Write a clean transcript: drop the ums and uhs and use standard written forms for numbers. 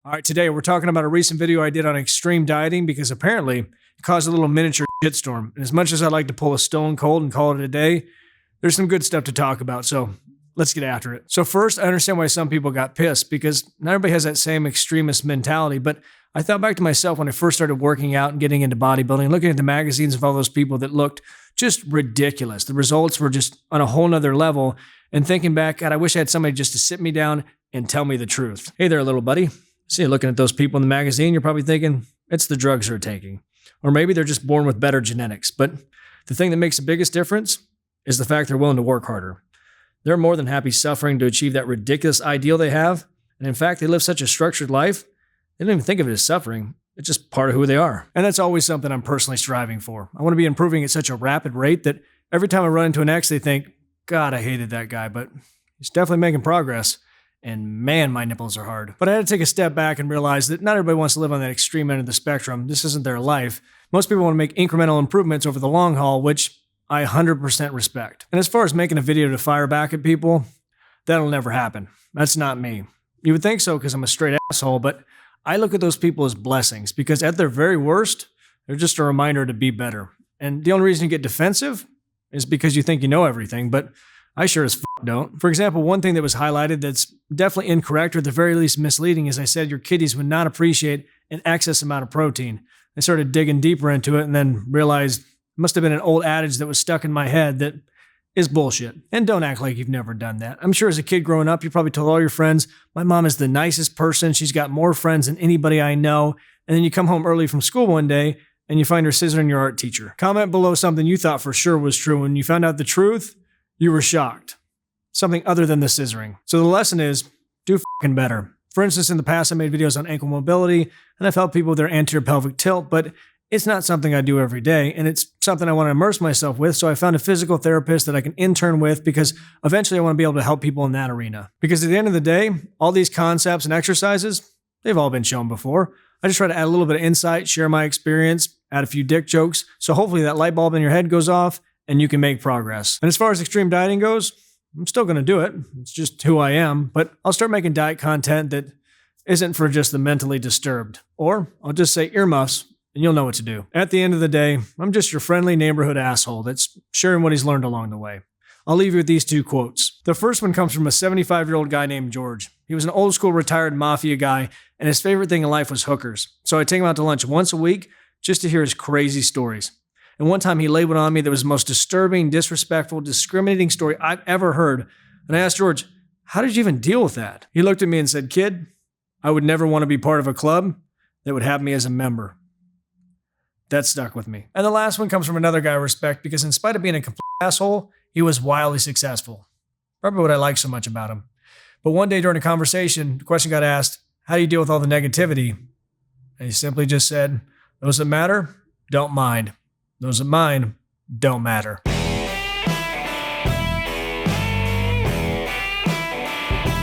All right, today we're talking about a recent video I did on extreme dieting because apparently it caused a little miniature shitstorm. And as much as I'd like to pull a stone cold and call it a day, there's some good stuff to talk about. So let's get after it. So first, I understand why some people got pissed because not everybody has that same extremist mentality. But I thought back to myself when I first started working out and getting into bodybuilding, looking at the magazines of all those people that looked just ridiculous. The results were just on a whole nother level. And thinking back, God, I wish I had somebody just to sit me down and tell me the truth. Hey there, little buddy. See, looking at those people in the magazine, you're probably thinking it's the drugs they're taking. Or maybe they're just born with better genetics. But the thing that makes the biggest difference is the fact they're willing to work harder. They're more than happy suffering to achieve that ridiculous ideal they have. And in fact, they live such a structured life, they don't even think of it as suffering. It's just part of who they are. And that's always something I'm personally striving for. I want to be improving at such a rapid rate that every time I run into an ex, they think, God, I hated that guy, but he's definitely making progress. And man, my nipples are hard. But I had to take a step back and realize that not everybody wants to live on that extreme end of the spectrum. This isn't their life. Most people want to make incremental improvements over the long haul, which I 100% respect. And as far as making a video to fire back at people, that'll never happen. That's not me. You would think so because I'm a straight asshole, but I look at those people as blessings because at their very worst, they're just a reminder to be better. And the only reason you get defensive is because you think you know everything, but I sure as don't. For example, one thing that was highlighted that's definitely incorrect or at the very least misleading is I said your kiddies would not appreciate an excess amount of protein. I started digging deeper into it and then realized it must have been an old adage that was stuck in my head that is bullshit. And don't act like you've never done that. I'm sure as a kid growing up, you probably told all your friends, my mom is the nicest person. She's got more friends than anybody I know. And then you come home early from school one day and you find her scissoring your art teacher. Comment below something you thought for sure was true. When you found out the truth, you were shocked. Something other than the scissoring. So the lesson is, do fucking better. For instance, in the past, I made videos on ankle mobility and I've helped people with their anterior pelvic tilt, but it's not something I do every day, and it's something I want to immerse myself with, so I found a physical therapist that I can intern with because eventually I want to be able to help people in that arena. Because at the end of the day, all these concepts and exercises, they've all been shown before. I just try to add a little bit of insight, share my experience, add a few dick jokes, so hopefully that light bulb in your head goes off and you can make progress. And as far as extreme dieting goes, I'm still going to do it. It's just who I am, but I'll start making diet content that isn't for just the mentally disturbed. Or I'll just say earmuffs, and you'll know what to do. At the end of the day, I'm just your friendly neighborhood asshole that's sharing what he's learned along the way. I'll leave you with these two quotes. The first one comes from a 75-year-old guy named George. He was an old school retired mafia guy, and his favorite thing in life was hookers. So I take him out to lunch once a week just to hear his crazy stories. And one time he laid one on me that was the most disturbing, disrespectful, discriminating story I've ever heard. And I asked George, how did you even deal with that? He looked at me and said, kid, I would never want to be part of a club that would have me as a member. That stuck with me. And the last one comes from another guy I respect because in spite of being a complete asshole, he was wildly successful. Probably what I like so much about him. But one day during a conversation, the question got asked, how do you deal with all the negativity? And he simply just said, those that matter, don't mind. Those that mind, don't matter.